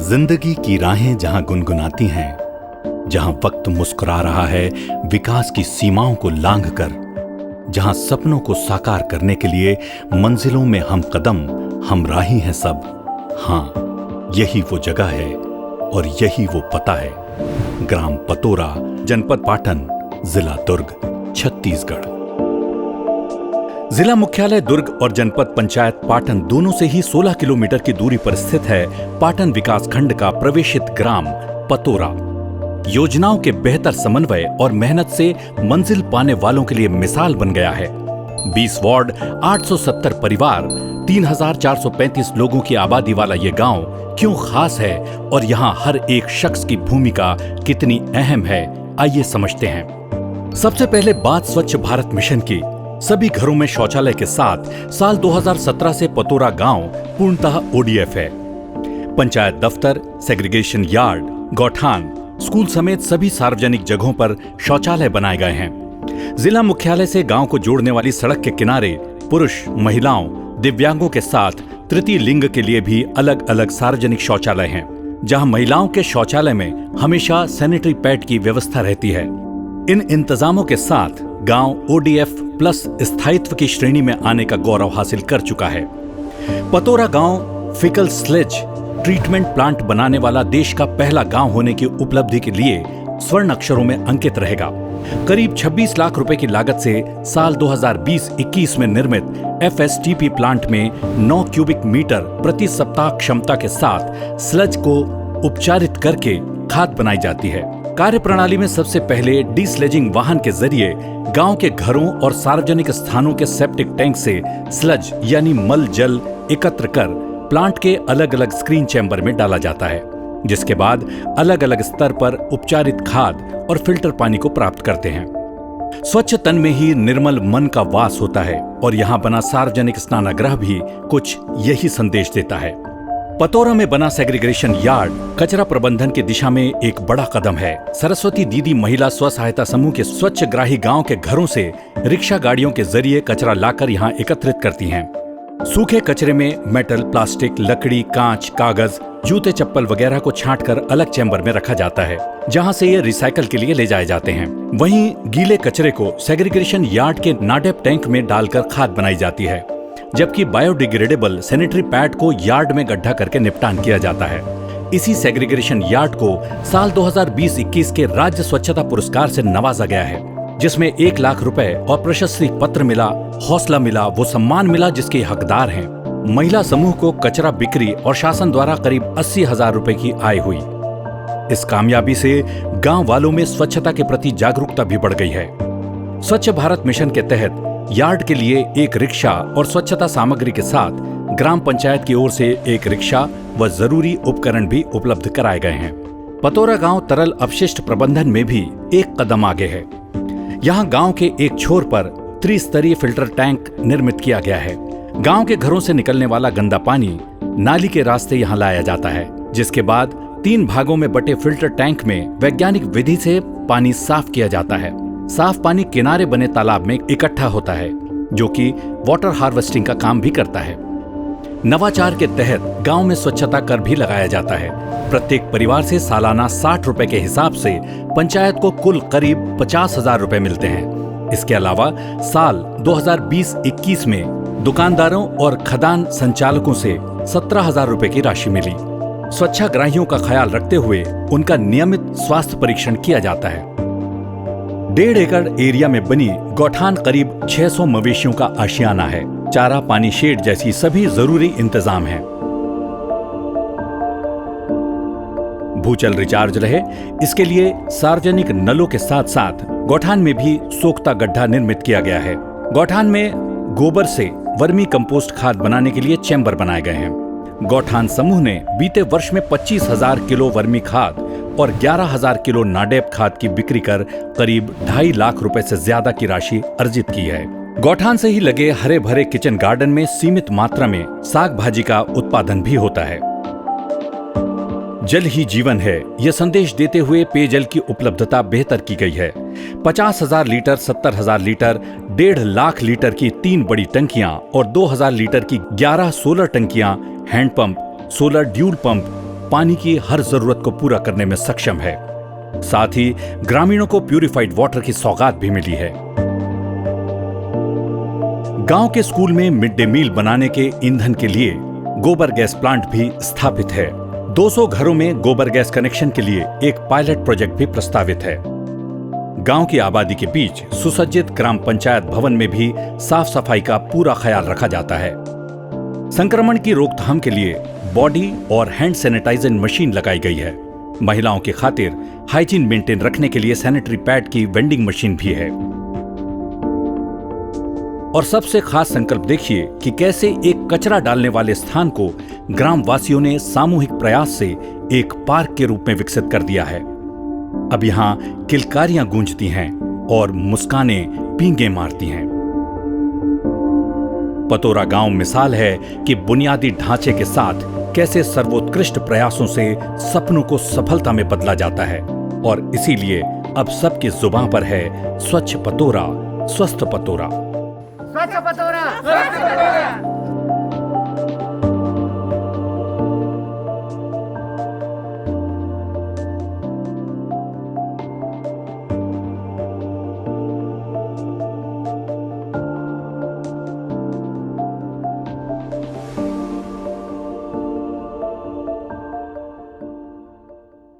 जिंदगी की राहें जहां गुनगुनाती हैं, जहां वक्त मुस्कुरा रहा है विकास की सीमाओं को लांघकर, जहां सपनों को साकार करने के लिए मंजिलों में हम कदम हम राही हैं सब। हाँ, यही वो जगह है और यही वो पता है। ग्राम पतोरा, जनपद पाटन, जिला दुर्ग, छत्तीसगढ़। जिला मुख्यालय दुर्ग और जनपद पंचायत पाटन दोनों से ही 16 किलोमीटर की दूरी पर स्थित है पाटन विकासखंड का प्रवेशित ग्राम पतोरा। योजनाओं के बेहतर समन्वय और मेहनत से मंजिल पाने वालों के लिए मिसाल बन गया है। 20 वार्ड, 870 परिवार, 3435 लोगों की आबादी वाला ये गांव क्यों खास है और यहाँ हर एक शख्स की भूमिका कितनी अहम है, आइए समझते हैं। सबसे पहले बात स्वच्छ भारत मिशन की। सभी घरों में शौचालय के साथ साल 2017 से पतोरा गांव पूर्णतः ओडीएफ है। पंचायत दफ्तर, सेग्रीगेशन यार्ड, गौठान, स्कूल समेत सभी सार्वजनिक जगहों पर शौचालय बनाए गए हैं। जिला मुख्यालय से गांव को जोड़ने वाली सड़क के किनारे पुरुष, महिलाओं, दिव्यांगों के साथ तृतीय लिंग के लिए भी अलग अलग सार्वजनिक शौचालय हैं, जहां महिलाओं के शौचालय में हमेशा सैनिटरी पैड की व्यवस्था रहती है। इन इंतजामों के साथ गांव ओडीएफ प्लस स्थायित्व की श्रेणी में आने का गौरव हासिल कर चुका है। पतोरा गांव फिकल स्लेज ट्रीटमेंट प्लांट बनाने वाला देश का पहला गांव होने की उपलब्धि के लिए स्वर्ण अक्षरों में अंकित रहेगा। करीब 26 लाख रुपए की लागत से साल 2020-21 में निर्मित एफएसटीपी प्लांट में 9 क्यूबिक मीटर प्रति सप्ताह क्षमता के साथ स्लज को उपचारित करके खाद बनाई जाती है। कार्यप्रणाली में सबसे पहले डीस्लेजिंग वाहन के जरिए गांव के घरों और सार्वजनिक स्थानों के सेप्टिक टैंक से स्लज यानी मल जल एकत्र कर प्लांट के अलग अलग स्क्रीन चैम्बर में डाला जाता है, जिसके बाद अलग अलग स्तर पर उपचारित खाद और फिल्टर पानी को प्राप्त करते हैं। स्वच्छ तन में ही निर्मल मन का वास होता है और यहाँ बना सार्वजनिक स्नानागृह भी कुछ यही संदेश देता है। पतोरा में बना सेग्रीगेशन यार्ड कचरा प्रबंधन की दिशा में एक बड़ा कदम है। सरस्वती दीदी महिला स्व सहायता समूह के स्वच्छग्राही गांव के घरों से रिक्शा गाड़ियों के जरिए कचरा लाकर यहां एकत्रित करती हैं। सूखे कचरे में मेटल, प्लास्टिक, लकड़ी, कांच, कागज, जूते चप्पल वगैरह को छांटकर अलग चैम्बर में रखा जाता है, जहां से ये रिसाइकल के लिए ले जाए जाते हैं। वहीं गीले कचरे को सेग्रीगेशन यार्ड के नाडेप टैंक में डालकर खाद बनाई जाती है, जबकि बायोडिग्रेडेबल सैनिटरी पैड को यार्ड में गड्ढा करके निपटान किया जाता है। इसी सेग्रीगेशन यार्ड को साल 2020-21 के राज्य स्वच्छता पुरस्कार से नवाजा गया है, जिसमें 1 लाख रुपए और प्रशस्ति पत्र मिला, हौसला मिला, वो सम्मान मिला जिसके हकदार हैं। महिला समूह को कचरा बिक्री और शासन द्वारा करीब 80,000 रुपए की आय हुई। इस कामयाबी से गांव वालों में स्वच्छता के प्रति जागरूकता भी बढ़ गई है। स्वच्छ भारत मिशन के तहत यार्ड के लिए एक रिक्शा और स्वच्छता सामग्री के साथ ग्राम पंचायत की ओर से एक रिक्शा व जरूरी उपकरण भी उपलब्ध कराए गए हैं। पतोरा गांव तरल अपशिष्ट प्रबंधन में भी एक कदम आगे है। यहाँ गांव के एक छोर पर त्रिस्तरीय फिल्टर टैंक निर्मित किया गया है। गांव के घरों से निकलने वाला गंदा पानी नाली के रास्ते यहाँ लाया जाता है, जिसके बाद 3 भागों में बटे फिल्टर टैंक में वैज्ञानिक विधि से पानी साफ किया जाता है। साफ पानी किनारे बने तालाब में इकट्ठा होता है, जो कि वाटर हार्वेस्टिंग का काम भी करता है। नवाचार के तहत गांव में स्वच्छता कर भी लगाया जाता है। प्रत्येक परिवार से सालाना 60 रुपए के हिसाब से पंचायत को कुल करीब 50,000 रुपए मिलते हैं। इसके अलावा साल 2020-21 में दुकानदारों और खदान संचालकों से 17,000 रुपए की राशि मिली। स्वच्छाग्राहियों का ख्याल रखते हुए उनका नियमित स्वास्थ्य परीक्षण किया जाता है। 1.5 एकड़ एरिया में बनी गौठान करीब 600 मवेशियों का आशियाना है। चारा, पानी, शेड जैसी सभी जरूरी इंतजाम हैं। भूजल रिचार्ज रहे, इसके लिए सार्वजनिक नलों के साथ साथ गौठान में भी सोख्ता गड्ढा निर्मित किया गया है। गौठान में गोबर से वर्मी कंपोस्ट खाद बनाने के लिए चैम्बर बनाए गए हैं। गौठान समूह ने बीते वर्ष में 25,000 किलो वर्मी खाद और 11,000 किलो नाडेप खाद की बिक्री कर करीब 2.5 लाख रुपए से ज्यादा की राशि अर्जित की है। गौठान से ही लगे हरे भरे किचन गार्डन में सीमित मात्रा में साग भाजी का उत्पादन भी होता है। जल ही जीवन है, यह संदेश देते हुए पेयजल की उपलब्धता बेहतर की गई है। 50,000 लीटर, 70,000 लीटर, 1.5 लाख लीटर की 3 बड़ी टंकियां और 2,000 लीटर की 11 सोलर टंकियां, हैंडपंप, सोलर ड्यूल पंप, पानी की हर जरूरत को पूरा करने में सक्षम है। साथ ही ग्रामीणों को प्यूरिफाइड वाटर की सौगात भी मिली है। गांव के स्कूल में मिड डे मील बनाने के ईंधन के लिए गोबर गैस प्लांट भी स्थापित है। 200 घरों में गोबर गैस कनेक्शन के लिए एक पायलट प्रोजेक्ट भी प्रस्तावित है। गांव की आबादी के बीच सुसज्जित ग्राम पंचायत भवन में भी साफ सफाई का पूरा ख्याल रखा जाता है। संक्रमण की रोकथाम के लिए बॉडी और हैंड सैनिटाइजर मशीन लगाई गई है। महिलाओं की खातिर हाइजीन मेंटेन रखने के लिए सैनिटरी पैड की वेंडिंग मशीन भी है। और सबसे खास संकल्प देखिए कि कैसे एक कचरा डालने वाले स्थान को ग्राम वासियों ने सामूहिक प्रयास से एक पार्क के रूप में विकसित कर दिया है। अब यहां किलकारियां गूंजती हैं और मुस्कानें पींगे मारती हैं। पतोरा गांव मिसाल है कि बुनियादी ढांचे के साथ कैसे सर्वोत्कृष्ट प्रयासों से सपनों को सफलता में बदला जाता है। और इसीलिए अब सबकी जुबान पर है स्वच्छ पतोरा, स्वस्थ पतोरा। स्वच्छ पतोरा, स्वच्छ पतोरा।